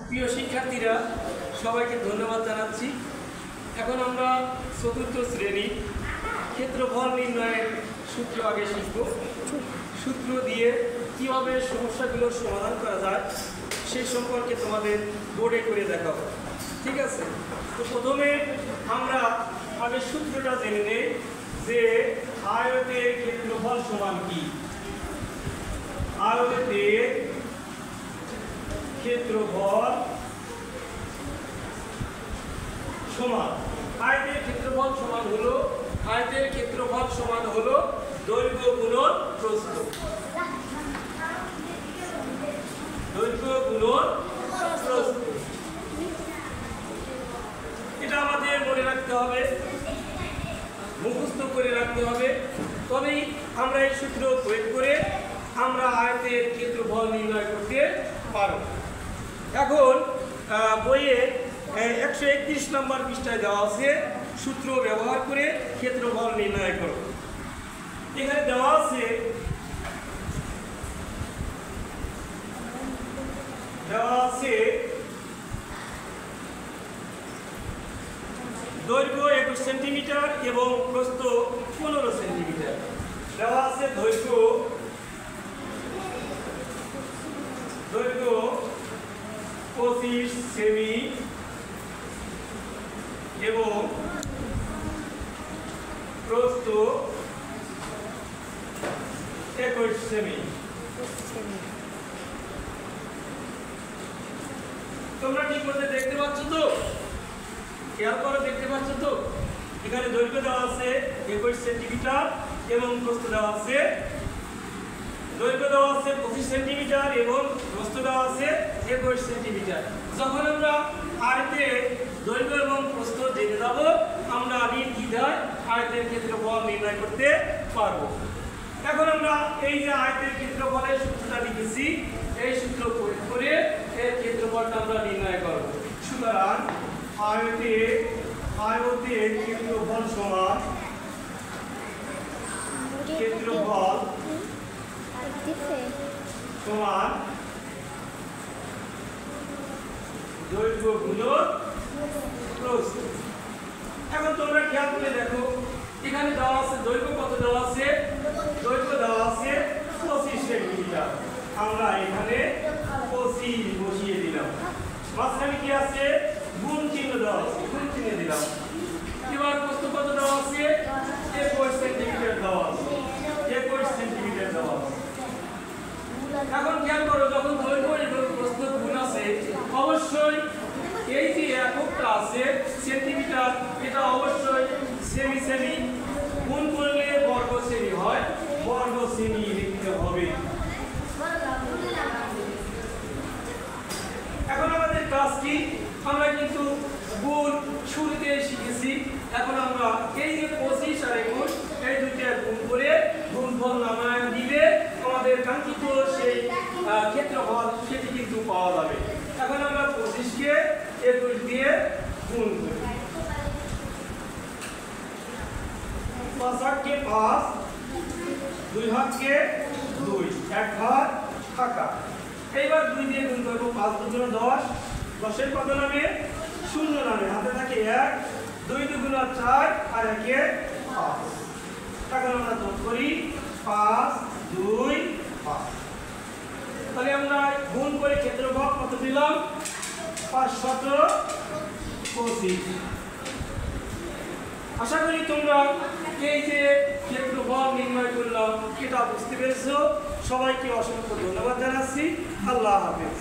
প্রিয় শিক্ষার্থীরা, সবাইকে ধন্যবাদ জানাচ্ছি। এখন আমরা চতুর্থ শ্রেণী ক্ষেত্রফল নির্ণয়ের সূত্র আগে শিখব। সূত্র দিয়ে কীভাবে সমস্যাগুলোর সমাধান করা যায় সেই সম্পর্কে তোমাদের বোর্ডে করে দেখাবো। ঠিক আছে? তো প্রথমে আমরা আগে সূত্রটা জেনে নেই যে আয়তের ক্ষেত্রফল সমান কি। আয়তের ক্ষেত্রফল সমান, আয়তের ক্ষেত্রফল সমান হলো দৈর্ঘ্য গুণন প্রস্থ। দৈর্ঘ্য গুণন প্রস্থ, এটা আমাদের মনে রাখতে হবে, মুখস্থ করে রাখতে হবে, তবেই আমরা এই সূত্র প্রয়োগ করে আমরা আয়তের ক্ষেত্রফল নির্ণয় করতে পারব। এখন বইয়ে 131 নম্বর পৃষ্ঠায় দেওয়া আছে সূত্র ব্যবহার করে ক্ষেত্রফল নির্ণয় করো। এখানে দেওয়া আছে দৈর্ঘ্য 21 সেন্টিমিটার এবং প্রস্থ 15 সেন্টিমিটার। দেওয়া আছে দৈর্ঘ্য 25 সেমি এবং প্রস্থ 21 সেমি। তোমরা ঠিক মতো দেখতে পাচ্ছ তো? খেয়াল করে দেখতে পাচ্ছ তো? এখানে দৈর্ঘ্য দেওয়া আছে 21 সেন্টিমিটার এবং প্রস্থ দেওয়া আছে, দৈর্ঘ্য দেওয়া আছে 25 সেন্টিমিটার এবং প্রস্থ দেওয়া আছে 21 সেন্টিমিটার। যখন আমরা আয়তের দৈর্ঘ্য এবং প্রস্থ জেনে যাব, আমরা নির্দ্বিধায় আয়তের ক্ষেত্রফল নির্ণয় করতে পারবো। এখন আমরা এই যে আয়তের ক্ষেত্রফলের সূত্রটা লিখেছি, এই সূত্র প্রয়োগ করে এর ক্ষেত্রফলটা আমরা নির্ণয় করব। সুতরাং আয়তের ক্ষেত্রফল সমান দৈর্ঘ্য গুণন প্রস্থ। এখন তোমরা খেয়াল করে দেখো, এখানে দেওয়া আছে দৈর্ঘ্য কত দেওয়া আছে? দৈর্ঘ্য দেওয়া আছে 25 সেন্টিমিটার। আমরা এখানে 25 বসিয়ে দিলাম। মাঝখানে কি আছে? গুণ চিহ্ন দেওয়া আছে, গুণ চিহ্ন দিলাম। এবার প্রস্থ কত দেওয়া আছে? 21 সেন্টিমিটার দেওয়া আছে, 21 সেন্টিমিটার দেওয়া আছে। এখন খেয়াল করো, যখন দৈর্ঘ্য এবং প্রস্থ গুণ আছে, অবশ্যই এই যে এককটা আছে সেন্টিমিটার, এটা অবশ্যই সেমি সেমি গুণ করলে বর্গ সেমি হয়, বর্গ সেমি লিখতে হবে। এখন আমাদের কাজ কি? আমরা কিন্তু গুণ শুরুতে শিখেছি। এখন আমরা এই যে 25 আর 21 এই দুইটা গুণ করে গুণফল নামায় দিলে আমাদের কাঙ্ক্ষিত সেই ক্ষেত্রফল সেটি কিন্তু পাওয়া যাবে। এখন আমরা 25 কে 21 দিয়ে গুণ করি। 5 কে 5, 2 হাত কে 2, 1 হাত ফাঁকা। এইবার 2 দিয়ে গুণ করব। 5 2 10, 10 এর কত নামে? 0 নামে। হাতে থাকে 1, 2 2 4 আর 1 এ 5। এখন আমরা যোগ করি 5 2 5। তাহলে আমরা গুণ করে ক্ষেত্রফল কত দিলাম? 525। আশা করি তোমরা এই যে ক্ষেত্রফল নির্ণয় করলাম এটা বুঝতে পেরেছো। সবাইকে অসংখ্য ধন্যবাদ জানাচ্ছি। আল্লাহ হাফেজ।